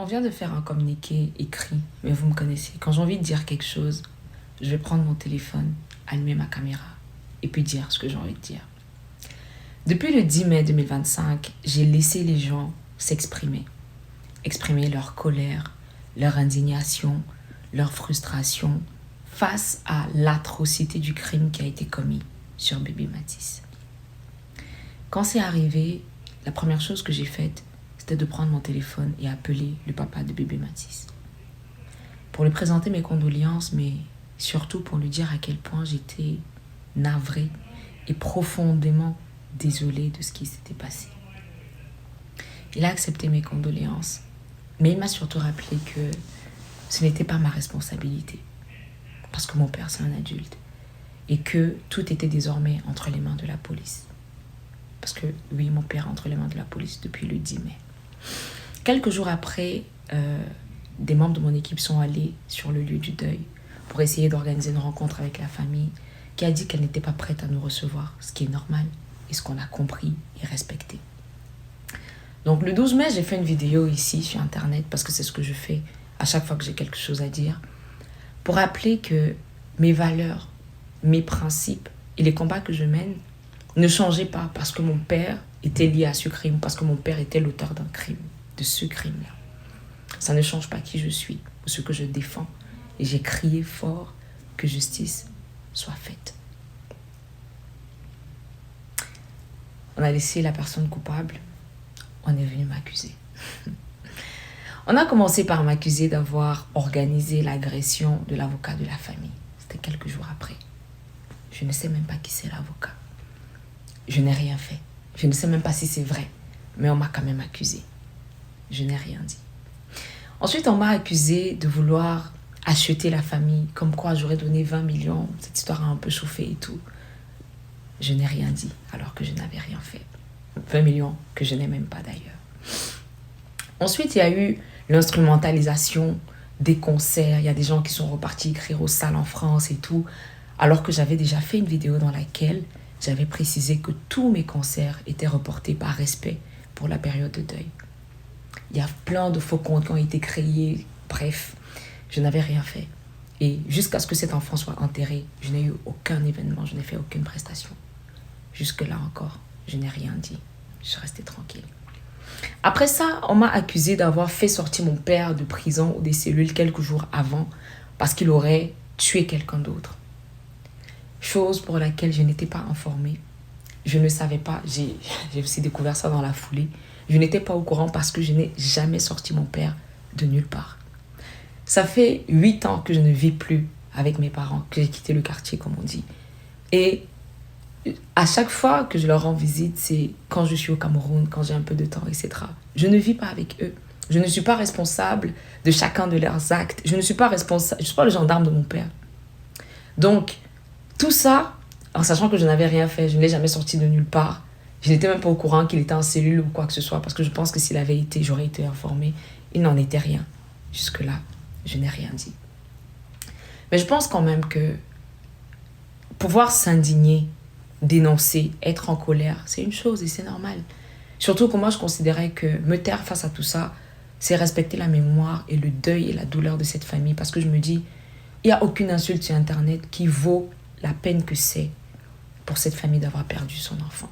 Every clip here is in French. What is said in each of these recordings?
On vient de faire un communiqué écrit, mais vous me connaissez. Quand j'ai envie de dire quelque chose, je vais prendre mon téléphone, allumer ma caméra et puis dire ce que j'ai envie de dire. Depuis le 10 mai 2025, j'ai laissé les gens s'exprimer. Exprimer leur colère, leur indignation, leur frustration face à l'atrocité du crime qui a été commis sur bébé Mathis. Quand c'est arrivé, la première chose que j'ai faite, c'était de prendre mon téléphone et appeler le papa de bébé Mathis. Pour lui présenter mes condoléances, mais surtout pour lui dire à quel point j'étais navrée et profondément désolée de ce qui s'était passé. Il a accepté mes condoléances, mais il m'a surtout rappelé que ce n'était pas ma responsabilité, parce que mon père c'est un adulte, et que tout était désormais entre les mains de la police. Parce que oui, mon père est entre les mains de la police depuis le 10 mai. Quelques jours après, des membres de mon équipe sont allés sur le lieu du deuil pour essayer d'organiser une rencontre avec la famille qui a dit qu'elle n'était pas prête à nous recevoir, ce qui est normal et ce qu'on a compris et respecté. Donc le 12 mai, j'ai fait une vidéo ici sur Internet parce que c'est ce que je fais à chaque fois que j'ai quelque chose à dire pour rappeler que mes valeurs, mes principes et les combats que je mène ne changeaient pas parce que mon père était lié à ce crime, parce que mon père était l'auteur d'un crime, de ce crime-là. Ça ne change pas qui je suis ou ce que je défends. Et j'ai crié fort que justice soit faite. On a laissé la personne coupable. On est venu m'accuser. On a commencé par m'accuser d'avoir organisé l'agression de l'avocat de la famille. C'était quelques jours après. Je ne sais même pas qui c'est l'avocat. Je n'ai rien fait. Je ne sais même pas si c'est vrai. Mais on m'a quand même accusé. Je n'ai rien dit. Ensuite, on m'a accusé de vouloir acheter la famille. Comme quoi j'aurais donné 20 millions. Cette histoire a un peu chauffé et tout. Je n'ai rien dit alors que je n'avais rien fait. 20 millions que je n'ai même pas d'ailleurs. Ensuite, il y a eu l'instrumentalisation des concerts. Il y a des gens qui sont repartis écrire aux salles en France et tout. Alors que j'avais déjà fait une vidéo dans laquelle j'avais précisé que tous mes concerts étaient reportés par respect pour la période de deuil. Il y a plein de faux comptes qui ont été créés. Bref, je n'avais rien fait. Et jusqu'à ce que cet enfant soit enterré, je n'ai eu aucun événement, je n'ai fait aucune prestation. Jusque-là encore, je n'ai rien dit. Je suis restée tranquille. Après ça, on m'a accusé d'avoir fait sortir mon père de prison ou des cellules quelques jours avant parce qu'il aurait tué quelqu'un d'autre. Chose pour laquelle je n'étais pas informée. Je ne savais pas, j'ai aussi découvert ça dans la foulée. Je n'étais pas au courant parce que je n'ai jamais sorti mon père de nulle part. Ça fait 8 ans que je ne vis plus avec mes parents, que j'ai quitté le quartier comme on dit. Et à chaque fois que je leur rends visite, c'est quand je suis au Cameroun, quand j'ai un peu de temps, etc. Je ne vis pas avec eux. Je ne suis pas responsable de chacun de leurs actes. Je ne suis pas responsable, je ne suis pas le gendarme de mon père. Donc, tout ça, en sachant que je n'avais rien fait, je ne l'ai jamais sorti de nulle part. Je n'étais même pas au courant qu'il était en cellule ou quoi que ce soit, parce que je pense que s'il avait été, j'aurais été informée. Il n'en était rien. Jusque-là, je n'ai rien dit. Mais je pense quand même que pouvoir s'indigner, dénoncer, être en colère, c'est une chose et c'est normal. Surtout que moi, je considérais que me taire face à tout ça, c'est respecter la mémoire et le deuil et la douleur de cette famille. Parce que je me dis, il n'y a aucune insulte sur Internet qui vaut la peine que c'est pour cette famille d'avoir perdu son enfant.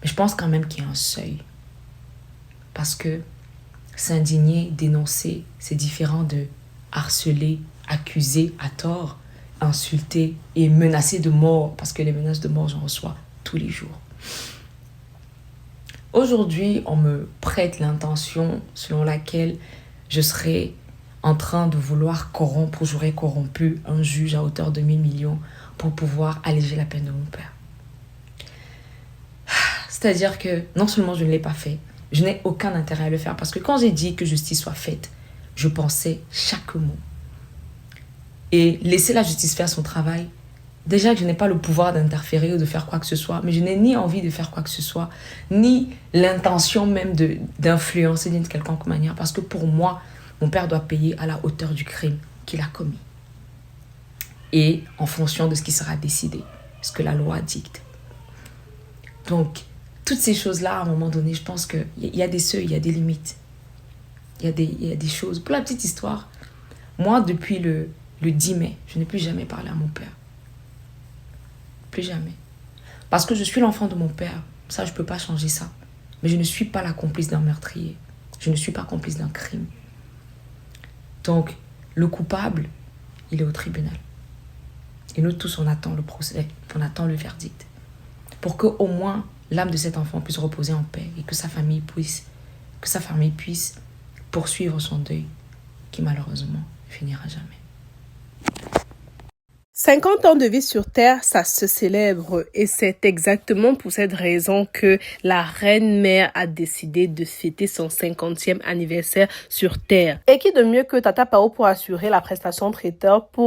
Mais je pense quand même qu'il y a un seuil. Parce que s'indigner, dénoncer, c'est différent de harceler, accuser à tort, insulter et menacer de mort. Parce que les menaces de mort, j'en reçois tous les jours. Aujourd'hui, on me prête l'intention selon laquelle je serais en train de vouloir corrompre ou j'aurais corrompu un juge à hauteur de 1000 millions pour pouvoir alléger la peine de mon père. C'est-à-dire que non seulement je ne l'ai pas fait, je n'ai aucun intérêt à le faire parce que quand j'ai dit que justice soit faite, je pensais chaque mot. Et laisser la justice faire son travail, déjà que je n'ai pas le pouvoir d'interférer ou de faire quoi que ce soit, mais je n'ai ni envie de faire quoi que ce soit, ni l'intention même d'influencer d'une quelconque manière parce que pour moi, mon père doit payer à la hauteur du crime qu'il a commis. Et en fonction de ce qui sera décidé, ce que la loi dicte. Donc, toutes ces choses-là, à un moment donné, je pense qu'il y a des seuils, il y a des limites. Il y a des choses. Pour la petite histoire, moi, depuis le 10 mai, je n'ai plus jamais parlé à mon père. Plus jamais. Parce que je suis l'enfant de mon père. Ça, je ne peux pas changer ça. Mais je ne suis pas la complice d'un meurtrier. Je ne suis pas complice d'un crime. Donc, le coupable, il est au tribunal. Et nous tous, on attend le procès, on attend le verdict. Pour qu'au moins, l'âme de cet enfant puisse reposer en paix et que sa famille puisse poursuivre son deuil, qui malheureusement finira jamais. 50 ans de vie sur Terre, ça se célèbre et c'est exactement pour cette raison que la reine-mère a décidé de fêter son 50e anniversaire sur Terre. Et qui de mieux que Tata Pao pour assurer la prestation traiteur pour